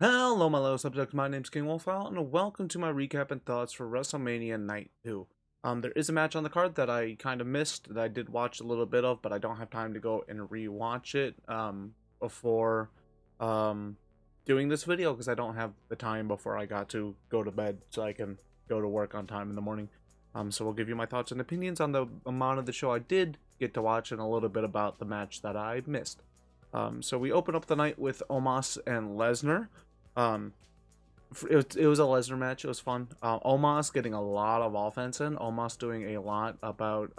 Hello, my little subjects. My name's King Wolfowl, and welcome to my recap and thoughts for WrestleMania Night 2. There is a match on the card that I kind of missed, that I did watch a little bit of, but I don't have time to go and rewatch it before doing this video because I don't have the time before I got to go to bed so I can go to work on time in the morning. So we'll give you my thoughts and opinions on the amount of the show I did get to watch and a little bit about the match that I missed. So we open up the night with Omos and Lesnar. Um, it was a Lesnar match. It was fun. Omos getting a lot of offense in. Omos doing a lot about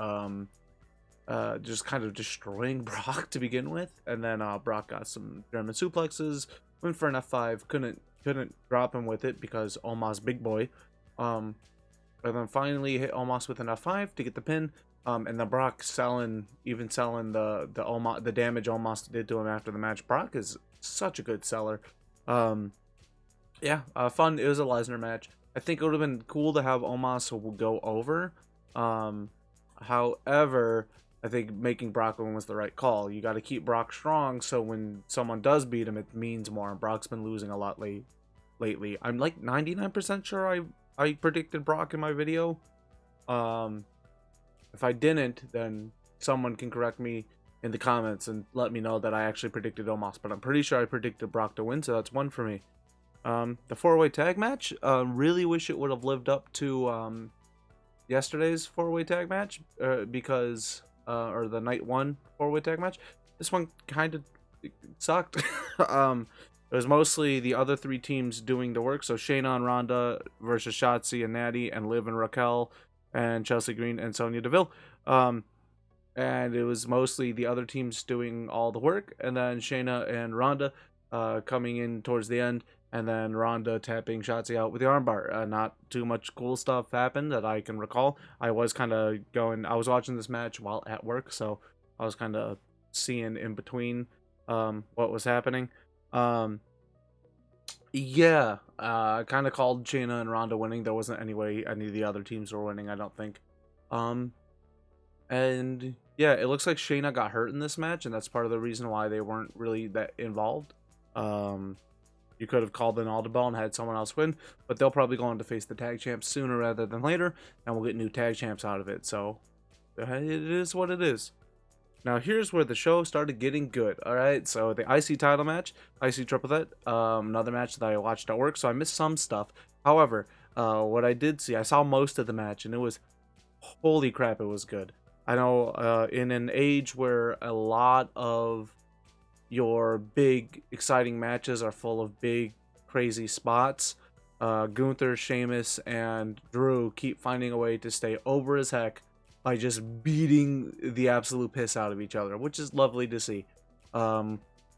just kind of destroying Brock to begin with, and then Brock got some German suplexes. Went for an F5. Couldn't drop him with it because Omos big boy. And then finally hit Omos with an F5 to get the pin. And then Brock selling the damage Omos did to him after the match. Brock is such a good seller. Yeah, fun. It was a Lesnar match. I think it would have been cool to have Omos go over. However, I think making Brock win was the right call. You got to keep Brock strong, so when someone does beat him, it means more. And Brock's been losing a lot lately. I'm like 99% sure I predicted Brock in my video. If I didn't, then someone can correct me in the comments and let me know that I actually predicted Omos. But I'm pretty sure I predicted Brock to win, so that's one for me. The four-way tag match, really wish it would have lived up to yesterday's four-way tag match, because or the night one four-way tag match. This one kind of sucked. It was mostly the other three teams doing the work. So Shayna and Ronda versus Shotzi and Natty and Liv and Raquel and Chelsea Green and Sonya Deville. And it was mostly the other teams doing all the work, and then Shayna and Ronda coming in towards the end, and then Ronda tapping Shotzi out with the armbar. Not too much cool stuff happened that I can recall. I was watching this match while at work, so I was kind of seeing in between what was happening. Yeah, I kind of called Shayna and Ronda winning. There wasn't any way any of the other teams were winning, I don't think. And yeah, it looks like Shayna got hurt in this match, and that's part of the reason why they weren't really that involved. You could have called in Audible and had someone else win, but they'll probably go on to face the tag champs sooner rather than later, and we'll get new tag champs out of it. So it is what it is. Now here's where the show started getting good. All right, so the IC title match, IC triple threat, another match that I watched at work, so I missed some stuff. However, what I did see, I saw most of the match, and it was, holy crap, it was good. I know in an age where a lot of your big exciting matches are full of big crazy spots, Gunther, Sheamus, and Drew keep finding a way to stay over as heck by just beating the absolute piss out of each other, which is lovely to see.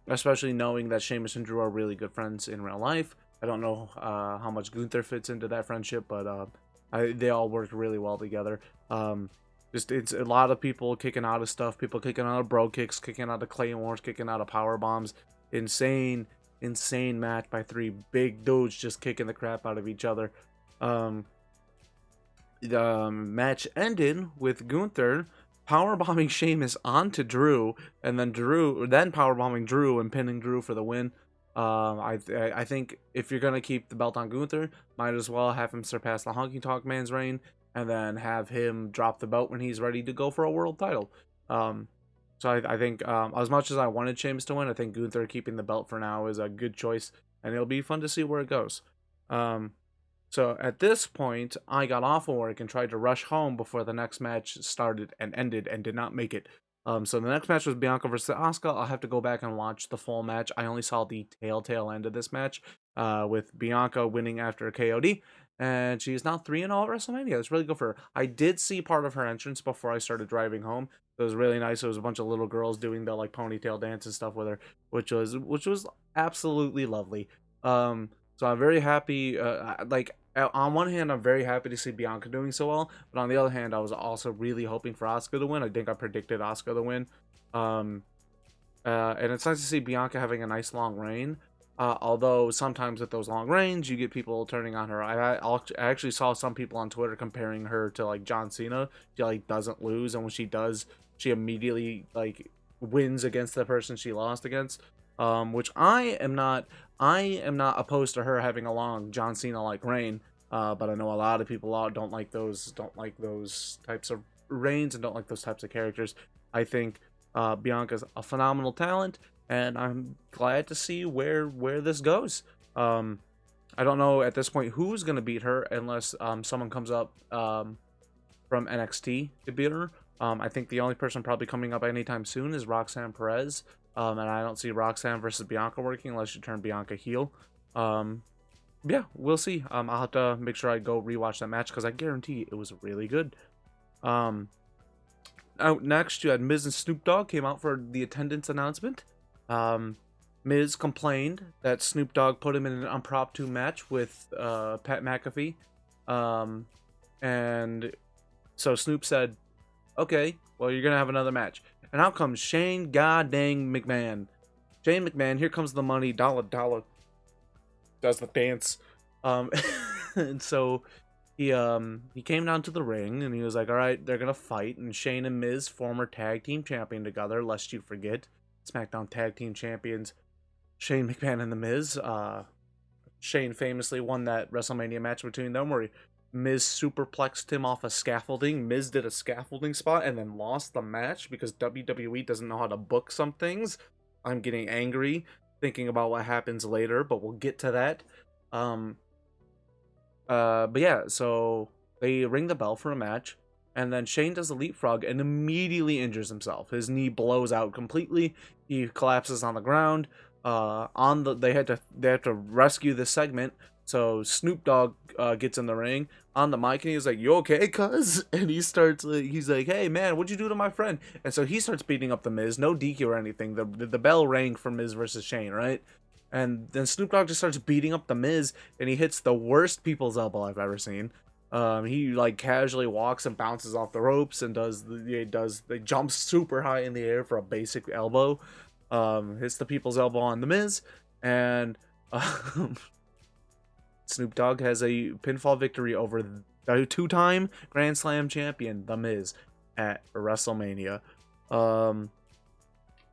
Especially knowing that Sheamus and Drew are really good friends in real life. I don't know how much Gunther fits into that friendship, but they all work really well together. It's a lot of people kicking out of stuff, people kicking out of bro kicks, kicking out of claymores, kicking out of power bombs. Insane match by three big dudes just kicking the crap out of each other. The match ended with Gunther powerbombing Sheamus onto Drew, and then powerbombing Drew and pinning Drew for the win. I think if you're gonna keep the belt on Gunther, might as well have him surpass the Honky Tonk Man's reign, and then have him drop the belt when he's ready to go for a world title. So I think as much as I wanted Sheamus to win, I think Gunther keeping the belt for now is a good choice, and it'll be fun to see where it goes. So at this point, I got off of work and tried to rush home before the next match started and ended, and did not make it. So the next match was Bianca versus Asuka. I'll have to go back and watch the full match. I only saw the tail end of this match, with Bianca winning after a KOD, and she's now 3-0 at WrestleMania. That's really good for her. I did see part of her entrance before I started driving home. It was really nice. It was a bunch of little girls doing the like ponytail dance and stuff with her, which was absolutely lovely. So I'm very happy. On one hand, I'm very happy to see Bianca doing so well, but on the other hand, I was also really hoping for Asuka to win. I think I predicted Asuka to win. And it's nice to see Bianca having a nice long reign. Although sometimes with those long reigns, you get people turning on her. I actually saw some people on Twitter comparing her to like John Cena. She like doesn't lose, and when she does, she immediately like wins against the person she lost against. Which I am not I am not opposed to her having a long John Cena like reign, but I know a lot of people out don't like those types of reigns and don't like those types of characters. I think Bianca's a phenomenal talent, and I'm glad to see where this goes. I don't know at this point who's gonna beat her unless someone comes up from NXT to beat her. I think the only person probably coming up anytime soon is Roxanne Perez. And I don't see Roxanne versus Bianca working unless you turn Bianca heel. Yeah, we'll see. I'll have to make sure I go rewatch that match because I guarantee it was really good. Out next, you had Miz and Snoop Dogg came out for the attendance announcement. Miz complained that Snoop Dogg put him in an impromptu match with Pat McAfee. And so Snoop said, okay, well, you're going to have another match. And out comes Shane goddamn McMahon. Shane McMahon, here comes the money, dollar, does the dance. And so he came down to the ring and he was like, all right, they're going to fight. And Shane and Miz, former tag team champion together, lest you forget. SmackDown tag team champions, Shane McMahon and the Miz. Shane famously won that WrestleMania match between them where Miz superplexed him off a scaffolding. Miz did a scaffolding spot and then lost the match because WWE doesn't know how to book some things. I'm getting angry thinking about what happens later, but we'll get to that. But yeah, so they ring the bell for a match, and then Shane does a leapfrog and immediately injures himself. His knee blows out completely. He collapses on the ground. They had to rescue this segment. So Snoop Dogg gets in the ring on the mic and he's like, "You okay, cuz?" And he's like, "Hey man, what'd you do to my friend?" And so he starts beating up the Miz, no DQ or anything. The bell rang for Miz versus Shane, right? And then Snoop Dogg just starts beating up the Miz, and he hits the worst people's elbow I've ever seen. He like casually walks and bounces off the ropes and they jump super high in the air for a basic elbow. Hits the people's elbow on the Miz, and Snoop Dogg has a pinfall victory over the two-time Grand Slam champion, The Miz, at WrestleMania.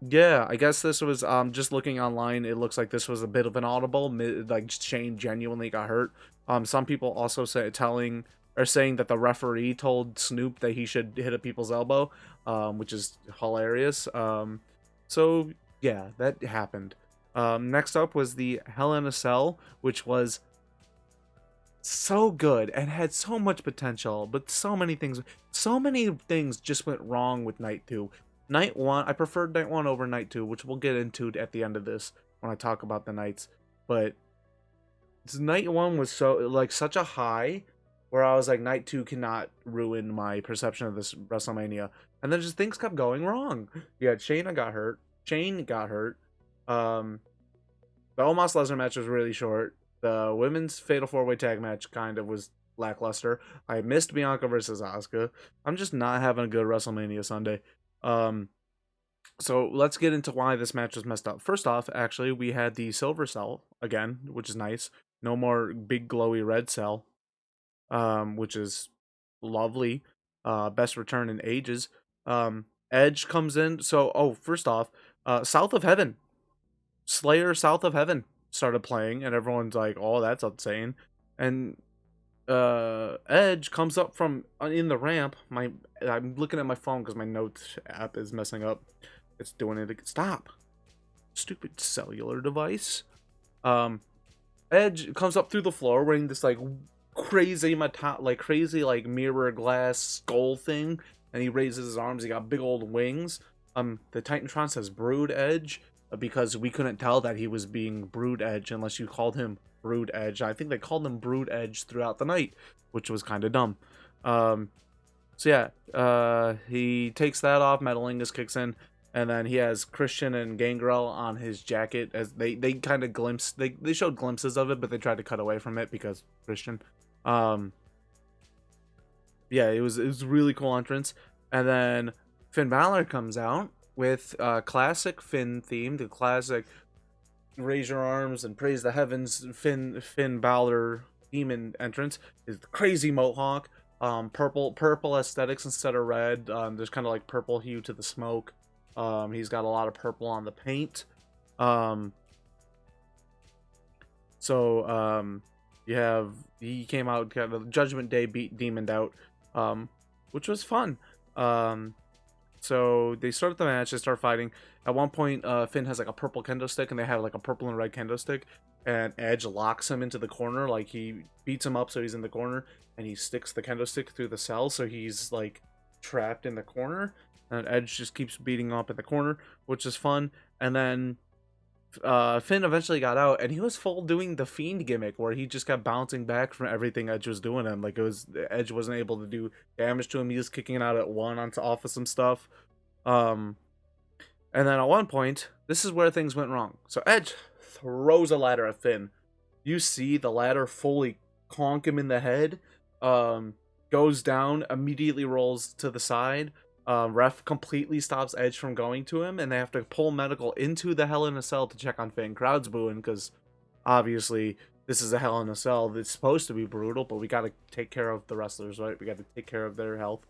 Yeah, I guess this was, just looking online, it looks like this was a bit of an audible. Like, Shane genuinely got hurt. Some people also saying that the referee told Snoop that he should hit a people's elbow, which is hilarious. So, yeah, that happened. Next up was the Hell in a Cell, which was so good and had so much potential, but so many things just went wrong with night 2. Night 1, I preferred night 1 over night 2, which we'll get into at the end of this when I talk about the nights. But night 1 was such a high where I was like, night 2 cannot ruin my perception of this WrestleMania. And then just things kept going wrong. You had Shane got hurt. The Omos Lesnar match was really short. The women's Fatal 4-Way Tag match kind of was lackluster. I missed Bianca versus Asuka. I'm just not having a good WrestleMania Sunday. So let's get into why this match was messed up. First off, actually, we had the Silver Cell again, which is nice. No more big glowy red cell, which is lovely. Best return in ages. Edge comes in. So, first off, South of Heaven. Slayer South of Heaven started playing, and everyone's like, "Oh, that's insane." And Edge comes up from in the ramp. I'm looking at my phone because my notes app is messing up. It's doing it. Stop, stupid cellular device. Edge comes up through the floor wearing this crazy mirror glass skull thing, and he raises his arms. He got big old wings. The Titantron says Brood Edge, because we couldn't tell that he was being Brood Edge unless you called him Brood Edge. I think they called him Brood Edge throughout the night, which was kind of dumb. He takes that off. Metalingus kicks in, and then he has Christian and Gangrel on his jacket as they kind of they showed glimpses of it, but they tried to cut away from it because Christian. It was a really cool entrance. And then Finn Balor comes out with classic Finn theme, the classic raise your arms and praise the heavens Finn Balor demon entrance. Is the crazy mohawk, purple aesthetics instead of red. There's kind of like purple hue to the smoke. He's got a lot of purple on the paint. So he came out, kind of Judgment Day beat Demoned out, which was fun. So they start the match, they start fighting. At one point, Finn has like a purple kendo stick, and they have like a purple and red kendo stick, and Edge locks him into the corner. Like, he beats him up so he's in the corner, and he sticks the kendo stick through the cell, so he's like trapped in the corner. And Edge just keeps beating up in the corner, which is fun. And then Finn eventually got out, and he was full doing the Fiend gimmick, where he just kept bouncing back from everything Edge was doing him. Like, Edge wasn't able to do damage to him. He was kicking it out at one onto off of some stuff. And then at one point, this is where things went wrong. So Edge throws a ladder at Finn. You see the ladder fully conk him in the head. Goes down, immediately rolls to the side. Ref completely stops Edge from going to him, and they have to pull medical into the Hell in a Cell to check on Finn. Crowd's booing because obviously this is a Hell in a Cell that's supposed to be brutal, but we got to take care of the wrestlers, right? We got to take care of their health.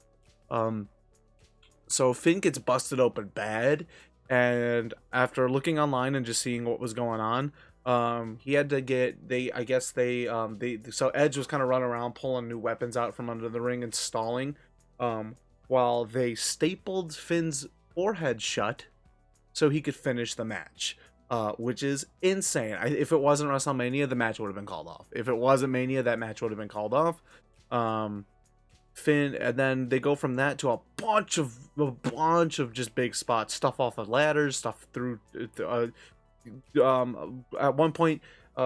So Finn gets busted open bad, and after looking online and just seeing what was going on, he had to get so Edge was kind of running around pulling new weapons out from under the ring and stalling. While they stapled Finn's forehead shut so he could finish the match, which is insane. If it wasn't WrestleMania, the match would have been called off. If it wasn't Mania, that match would have been called off. Finn, and then they go from that to a bunch of just big spots, stuff off of ladders, stuff through. At one point,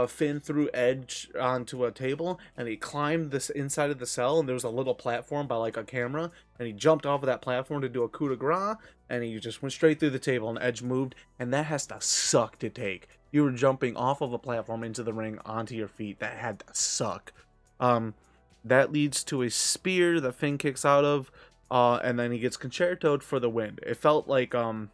Finn threw Edge onto a table, and he climbed this inside of the cell, and there was a little platform by like a camera, and he jumped off of that platform to do a coup de grace, and he just went straight through the table, and Edge moved, and that has to suck to take. You were jumping off of a platform into the ring onto your feet. That had to suck. That leads to a spear that Finn kicks out of, and then he gets concertoed for the win. It felt like after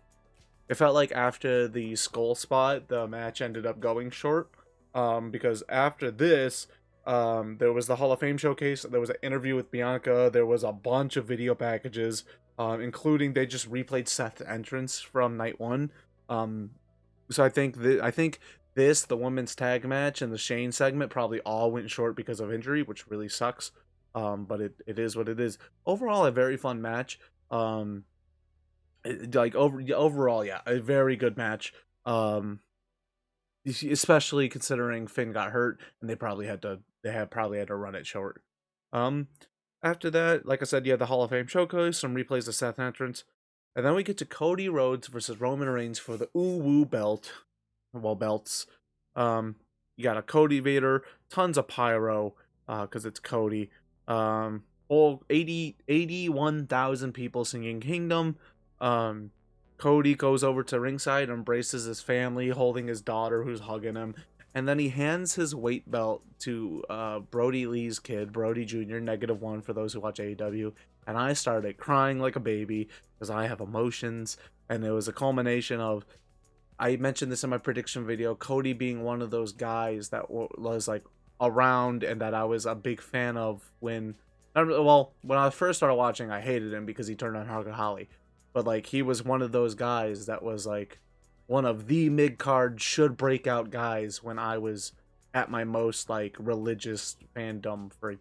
the skull spot, the match ended up going short. Because after this, there was the Hall of Fame showcase, there was an interview with Bianca, there was a bunch of video packages, including they just replayed Seth's entrance from night one. So I think this, the women's tag match, and the Shane segment probably all went short because of injury, which really sucks. But it is what it is. Overall, a very fun match. Overall, yeah, a very good match. Especially considering Finn got hurt, and they probably had to run it short. After that, like I said, you have the Hall of Fame showcase, some replays of Seth entrance, and then we get to Cody Rhodes versus Roman Reigns for the Uwu belt. Well, belts. You got a Cody Vader, tons of pyro, because it's Cody. Whole 81,000 people singing Kingdom. Cody goes over to ringside, embraces his family, holding his daughter who's hugging him, and then he hands his weight belt to Brody Lee's kid, Brody Jr., -1 for those who watch AEW, and I started crying like a baby because I have emotions, and it was a culmination of, I mentioned this in my prediction video, Cody being one of those guys that was like around and that I was a big fan of when I first started watching. I hated him because he turned on Holly. But like, he was one of those guys that was like one of the mid-card should break out guys when I was at my most like religious fandom for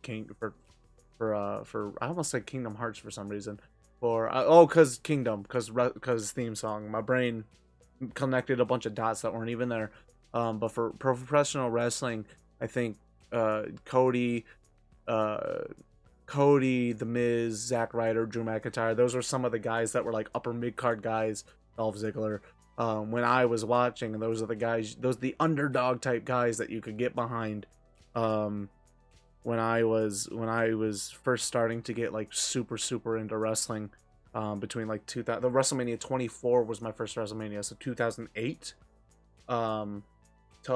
I almost said Kingdom Hearts for some reason. Cause theme song. My brain connected a bunch of dots that weren't even there. But for professional wrestling, I think Cody, The Miz, Zack Ryder, Drew McIntyre, those were some of the guys that were like upper mid-card guys, Dolph Ziggler, when I was watching, and those are the underdog type guys that you could get behind when I was first starting to get like super into wrestling, between like the WrestleMania 24 was my first WrestleMania, so 2008 to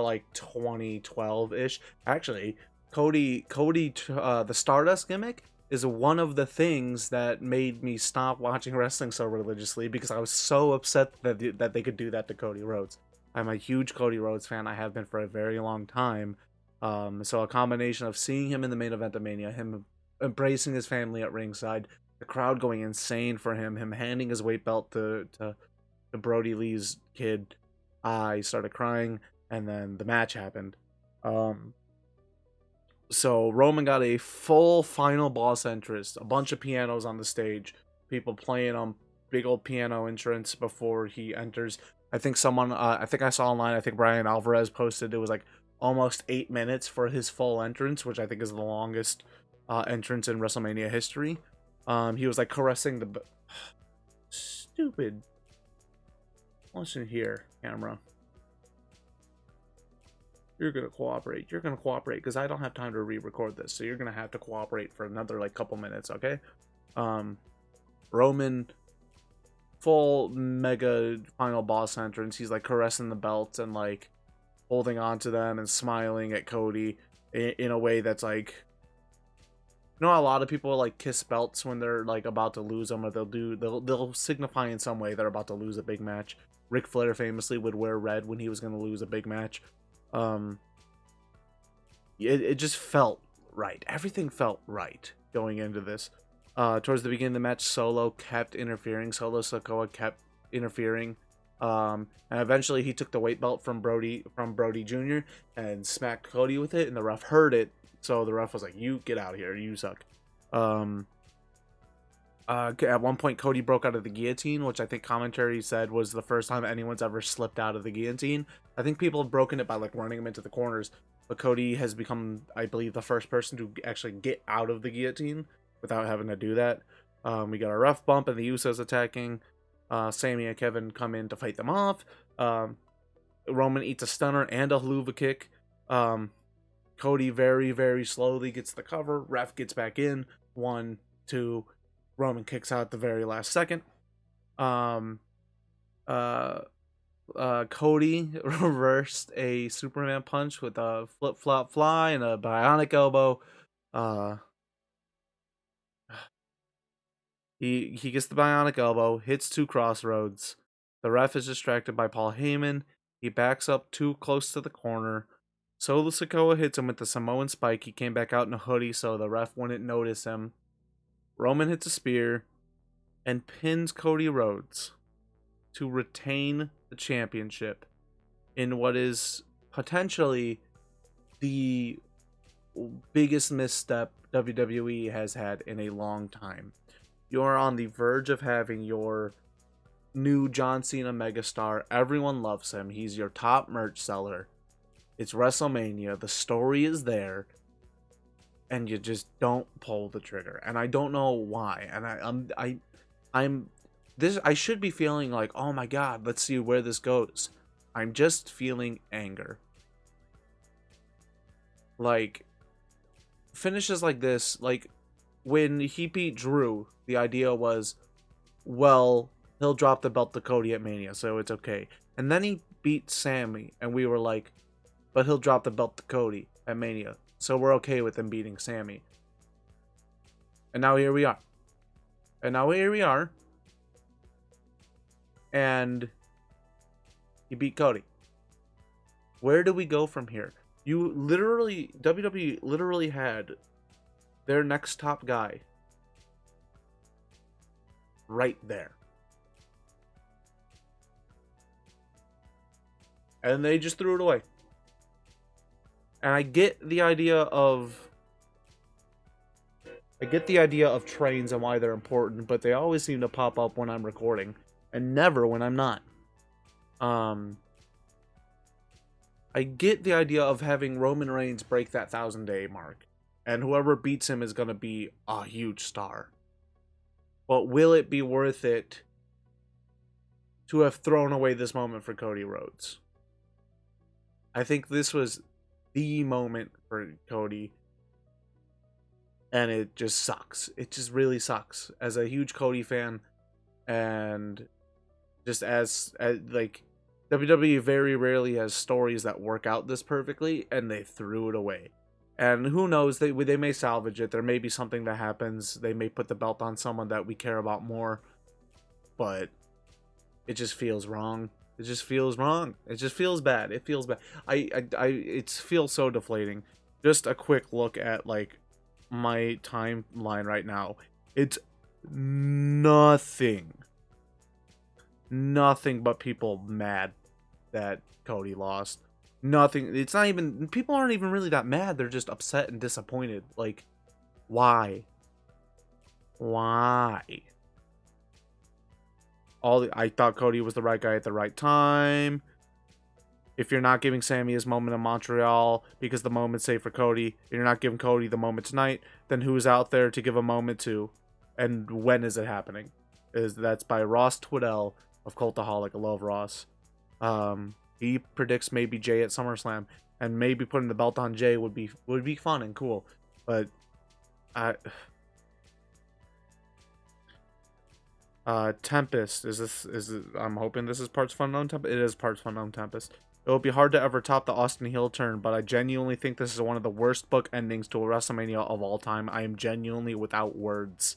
like 2012-ish. Actually, Cody, the Stardust gimmick is one of the things that made me stop watching wrestling so religiously, because I was so upset that they could do that to Cody Rhodes. I'm a huge Cody Rhodes fan. I have been for a very long time. So a combination of seeing him in the main event of Mania, him embracing his family at ringside, the crowd going insane for him handing his weight belt to Brody Lee's kid, I started crying, and then the match happened. Um, so Roman got a full final boss entrance, a bunch of pianos on the stage, people playing on big old piano entrance before he enters. I think I think I saw online, I think Brian Alvarez posted it was like almost 8 minutes for his full entrance, which I think is the longest entrance in WrestleMania history. He was like caressing the stupid. Listen here, camera. You're gonna cooperate. You're gonna cooperate because I don't have time to re-record this, so you're gonna have to cooperate for another like couple minutes, okay? Um, Roman, full mega final boss entrance. He's like caressing the belts and like holding on to them and smiling at Cody in a way that's like, you know, a lot of people like kiss belts when they're like about to lose them, or they'll signify in some way they're about to lose a big match. Ric Flair famously would wear red when he was going to lose a big match. It just felt right. Everything felt right going into this. Towards the beginning of the match, Solo kept interfering. Solo Sikoa kept interfering. And eventually he took the weight belt from Brody Jr. and smacked Cody with it, and the ref heard it. So the ref was like, "You get out of here. You suck." At one point, Cody broke out of the guillotine, which I think commentary said was the first time anyone's ever slipped out of the guillotine. I think people have broken it by like running him into the corners, but Cody has become, I believe, the first person to actually get out of the guillotine without having to do that. We got a rough bump and the Usos attacking. Sami and Kevin come in to fight them off. Roman eats a stunner and a haluva kick. Cody very, very slowly gets the cover. Ref gets back in. 1, 2. Roman kicks out at the very last second. Cody reversed a Superman punch with a flip-flop fly and a bionic elbow. He gets the bionic elbow, hits 2 crossroads. The ref is distracted by Paul Heyman. He backs up too close to the corner. Solo Sikoa hits him with the Samoan spike. He came back out in a hoodie so the ref wouldn't notice him. Roman hits a spear and pins Cody Rhodes to retain the championship in what is potentially the biggest misstep WWE has had in a long time. You're on the verge of having your new John Cena megastar. Everyone loves him. He's your top merch seller. It's WrestleMania. The story is there. And you just don't pull the trigger. And I don't know why. And I should be feeling like, oh my god, let's see where this goes. I'm just feeling anger. Like, finishes like this, like, when he beat Drew, the idea was, well, he'll drop the belt to Cody at Mania, so it's okay. And then he beat Sami, and we were like, but he'll drop the belt to Cody at Mania, so we're okay with him beating Sami. And now here we are. And he beat Cody. Where do we go from here? WWE literally had their next top guy right there. And they just threw it away. And I get the idea of trains and why they're important, but they always seem to pop up when I'm recording and never when I'm not. I get the idea of having Roman Reigns break that 1,000-day mark, and whoever beats him is going to be a huge star. But will it be worth it to have thrown away this moment for Cody Rhodes? I think this was the moment for Cody, and it just sucks. It just really sucks as a huge Cody fan, and just as like, WWE very rarely has stories that work out this perfectly, and they threw it away. And who knows, they may salvage it. There may be something that happens. They may put the belt on someone that we care about more, but it just feels wrong. It just feels wrong. It just feels bad. It feels bad. It feels so deflating. Just a quick look at like my timeline right now. It's nothing but people mad that Cody lost. Nothing. It's not even. People aren't even really that mad. They're just upset and disappointed. Like, why? Why? I thought Cody was the right guy at the right time. If you're not giving Sammy his moment in Montreal because the moment's saved for Cody, and you're not giving Cody the moment tonight, then who's out there to give a moment to? And when is it happening? That's by Ross Twiddell of Cultaholic. I love Ross. He predicts maybe Jay at SummerSlam, and maybe putting the belt on Jay would be fun and cool. But Tempest, I'm hoping this is Parts Unknown Tempest. It is Parts Unknown Tempest. It will be hard to ever top the Austin heel turn, but I genuinely think this is one of the worst book endings to a WrestleMania of all time. I am genuinely without words.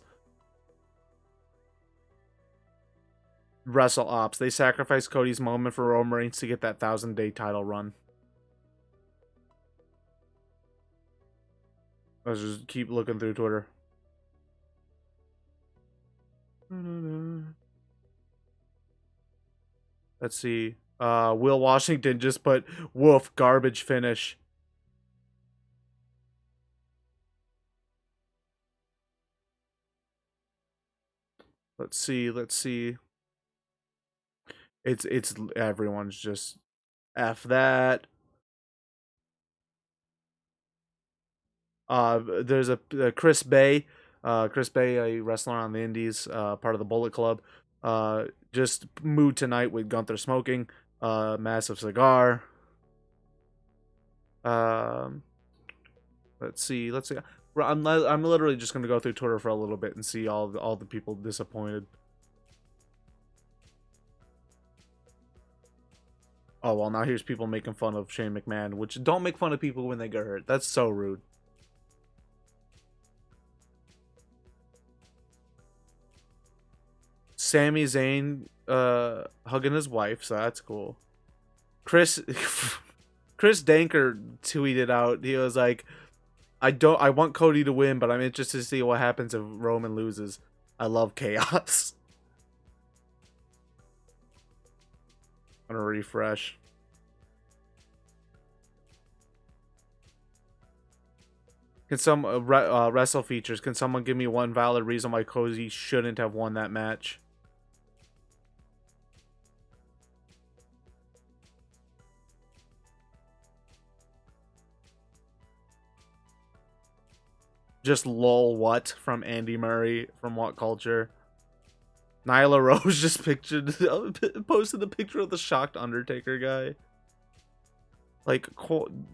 Wrestle Ops. They sacrificed Cody's moment for Roman Reigns to get that 1,000-day title run. Let's just keep looking through Twitter. Let's see. Will Washington just put woof garbage finish. Let's see. It's everyone's just F that. There's a Chris Bay, a wrestler on the Indies, part of the Bullet Club. Just mood tonight with Gunther smoking, massive cigar. Let's see. I'm literally just gonna go through Twitter for a little bit and see all the people disappointed. Oh well, now here's people making fun of Shane McMahon, which don't make fun of people when they get hurt. That's so rude. Sami Zayn hugging his wife, so that's cool. Chris Danker tweeted out, he was like, I want Cody to win, but I'm interested to see what happens if Roman loses. I love chaos. I'm gonna refresh. Can some wrestle features? Can someone give me one valid reason why Cody shouldn't have won that match? Just lol what from Andy Murray from What Culture. Nyla Rose just posted the picture of the shocked Undertaker guy. Like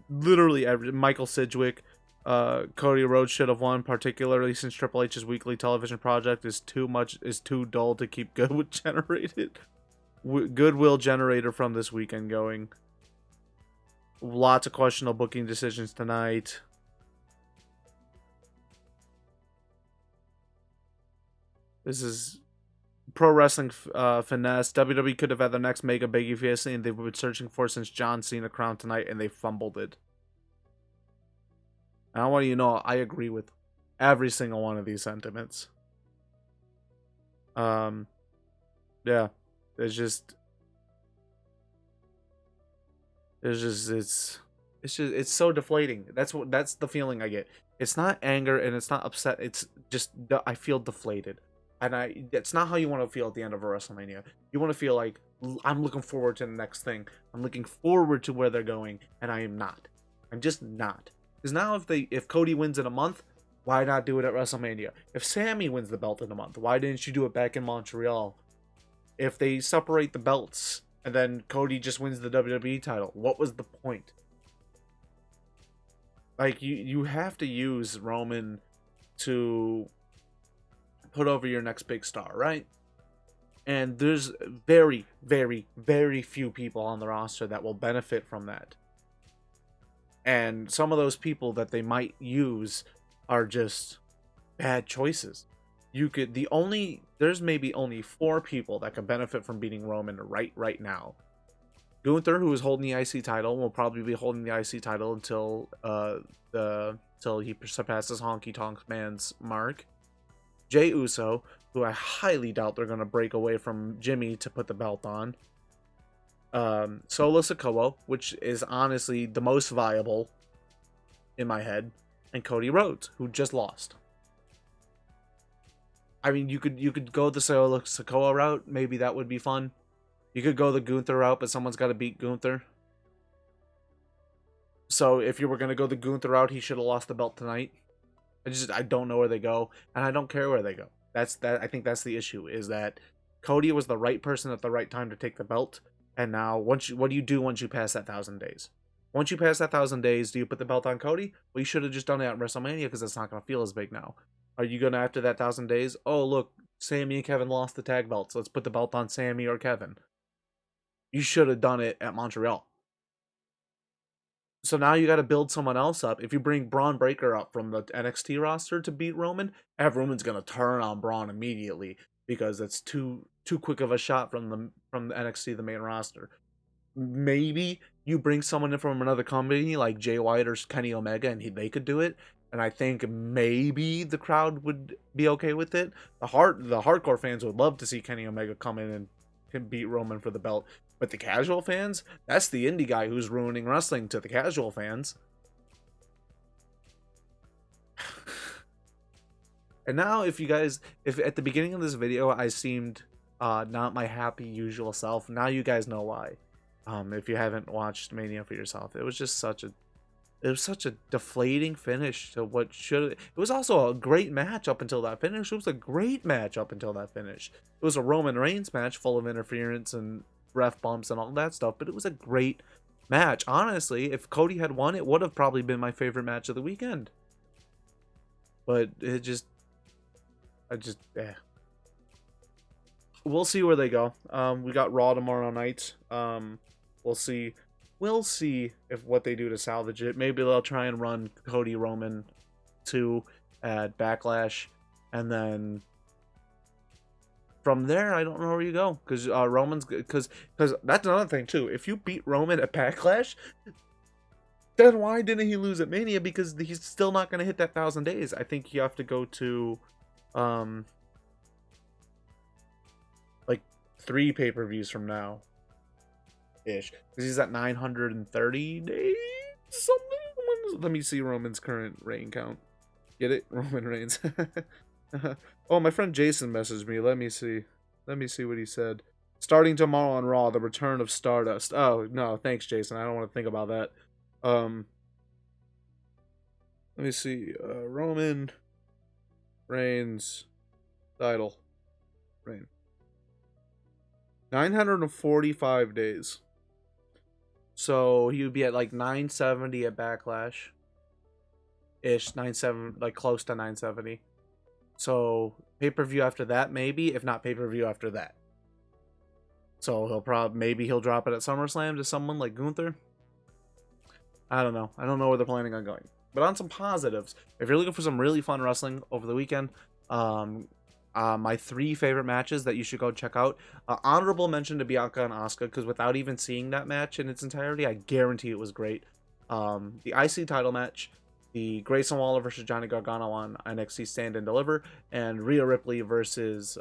literally Michael Sidgwick. Cody Rhodes should have won, particularly since Triple H's weekly television project is too dull to keep Goodwill generator from this weekend going. Lots of questionable booking decisions tonight. This is Pro Wrestling Finesse. WWE could have had their next mega babyface, and they've been searching for since John Cena crowned tonight, and they fumbled it. And I want you to know, I agree with every single one of these sentiments. Yeah, it's so deflating. That's the feeling I get. It's not anger and it's not upset. It's just I feel deflated. And it's not how you want to feel at the end of a WrestleMania. You want to feel like, I'm looking forward to the next thing. I'm looking forward to where they're going, and I am not. I'm just not. Because now if Cody wins in a month, why not do it at WrestleMania? If Sammy wins the belt in a month, why didn't you do it back in Montreal? If they separate the belts, and then Cody just wins the WWE title, what was the point? Like, you have to use Roman to put over your next big star, right? And there's very, very, very few people on the roster that will benefit from that. And some of those people that they might use are just bad choices. There's maybe only 4 people that could benefit from beating Roman right now. Gunther, who is holding the IC title, will probably be holding the IC title until he surpasses Honky Tonk Man's mark. Jey Uso, who I highly doubt they're going to break away from Jimmy to put the belt on. Solo Sikoa, which is honestly the most viable in my head, and Cody Rhodes, who just lost. I mean, you could go the Solo Sikoa route. Maybe that would be fun. You could go the Gunther route, but someone's got to beat Gunther. So if you were gonna go the Gunther route, he should have lost the belt tonight. I don't know where they go, and I don't care where they go. I think that's the issue, is that Cody was the right person at the right time to take the belt, and now what do you do once you pass that 1,000 days? Once you pass that 1,000 days, do you put the belt on Cody? Well, you should have just done it at WrestleMania because it's not gonna feel as big now. Are you gonna, after that 1,000 days? Oh look, Sammy and Kevin lost the tag belts. Let's put the belt on Sammy or Kevin. You should have done it at Montreal. So now you got to build someone else up. If you bring Braun Breaker up from the NXT roster to beat Roman, Roman's gonna turn on Braun immediately because it's too quick of a shot from the NXT, the main roster. Maybe you bring someone in from another company like Jay White or Kenny Omega, and they could do it. And I think maybe the crowd would be okay with it. The hardcore fans would love to see Kenny Omega come in and beat Roman for the belt. But the casual fans, that's the indie guy who's ruining wrestling to the casual fans. And now if at the beginning of this video I seemed not my happy usual self, now you guys know why. If you haven't watched Mania for yourself, it was such a deflating finish to what should. It was also a great match up until that finish. It was a great match up until that finish. It was a Roman Reigns match full of interference and ref bumps and all that stuff, but it was a great match. Honestly, if Cody had won, it would have probably been my favorite match of the weekend. But we'll see where they go. We got Raw tomorrow night. We'll see. We'll see if what they do to salvage it. Maybe they'll try and run Cody Roman 2 at Backlash, and then from there, I don't know where you go, because Roman's, because that's another thing too. If you beat Roman at Backlash, then why didn't he lose at Mania? Because he's still not going to hit that 1,000 days. I think you have to go to, like 3 pay-per-views from now, ish, because he's at 930 days something. Let me see Roman's current reign count. Get it, Roman Reigns. Oh, my friend Jason messaged me. Let me see what he said. Starting tomorrow on Raw, the return of Stardust. Oh, no, thanks, Jason. I don't want to think about that. Let me see. Roman Reigns title reign. 945 days. So he would be at like 970 at Backlash. Ish, 97, like close to 970. So pay-per-view after that, maybe, if not pay-per-view after that. So maybe he'll drop it at SummerSlam to someone like Gunther. I don't know. I don't know where they're planning on going. But on some positives, if you're looking for some really fun wrestling over the weekend, my 3 favorite matches that you should go check out. Honorable mention to Bianca and Asuka, because without even seeing that match in its entirety, I guarantee it was great. The IC title match, the Grayson Waller versus Johnny Gargano on NXT Stand and Deliver, and Rhea Ripley versus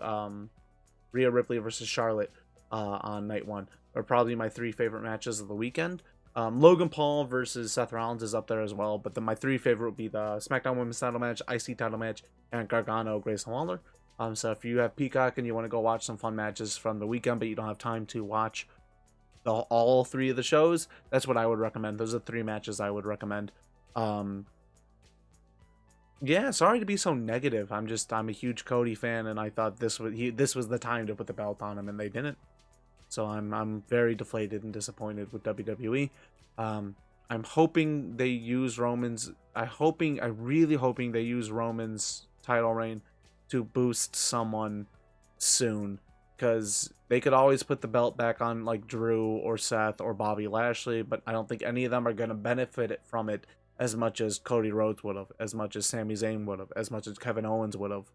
Charlotte on night 1 are probably my 3 favorite matches of the weekend. Logan Paul versus Seth Rollins is up there as well, but my 3 favorite would be the SmackDown Women's title match, IC title match, and Gargano Grayson Waller. So if you have Peacock and you want to go watch some fun matches from the weekend, but you don't have time to watch all 3 of the shows, that's what I would recommend. Those are 3 matches I would recommend. Yeah, sorry to be so negative. I'm a huge Cody fan, and I thought this was the time to put the belt on him, and they didn't. So I'm very deflated and disappointed with WWE. I'm hoping they use Roman's. I'm really hoping they use Roman's title reign to boost someone soon, because they could always put the belt back on like Drew or Seth or Bobby Lashley, but I don't think any of them are going to benefit from it as much as Cody Rhodes would have, as much as Sami Zayn would have, as much as Kevin Owens would have,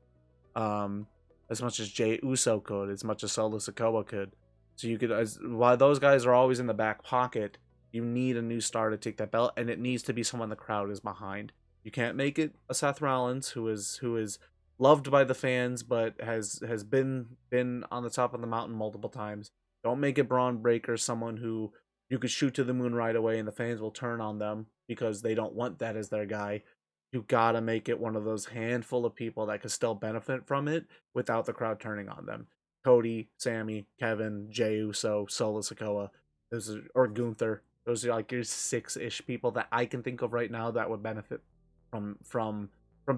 as much as Jey Uso could, as much as Solo Sikoa could. So you could, while those guys are always in the back pocket, you need a new star to take that belt, and it needs to be someone the crowd is behind. You can't make it a Seth Rollins, who is loved by the fans, but has been on the top of the mountain multiple times. Don't make it Braun Breaker, someone who you could shoot to the moon right away and the fans will turn on them because they don't want that as their guy. You gotta make it one of those handful of people that could still benefit from it without the crowd turning on them. Cody, Sammy, Kevin, Jey Uso, Solo Sikoa, or Gunther. Those are like your 6-ish people that I can think of right now that would benefit from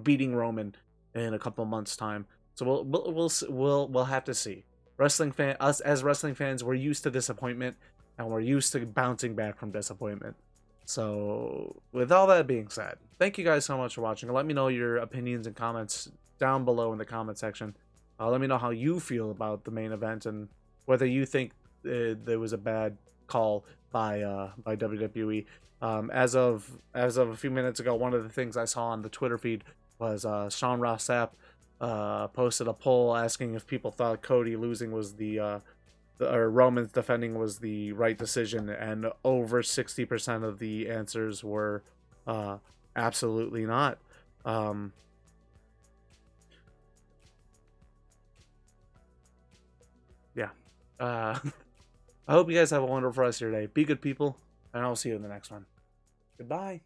beating Roman in a couple months' time. So we'll have to see. Us as wrestling fans, we're used to disappointment, and we're used to bouncing back from disappointment. So with all that being said, thank you guys so much for watching. Let me know your opinions and comments down below in the comment section. Let me know how you feel about the main event and whether you think there was a bad call by WWE. As of a few minutes ago, one of the things I saw on the Twitter feed was Sean Ross Sapp posted a poll asking if people thought Cody losing was or Roman's defending was the right decision, and over 60% of the answers were absolutely not. Yeah. I hope you guys have a wonderful rest of your day. Be good people, and I'll see you in the next one. Goodbye.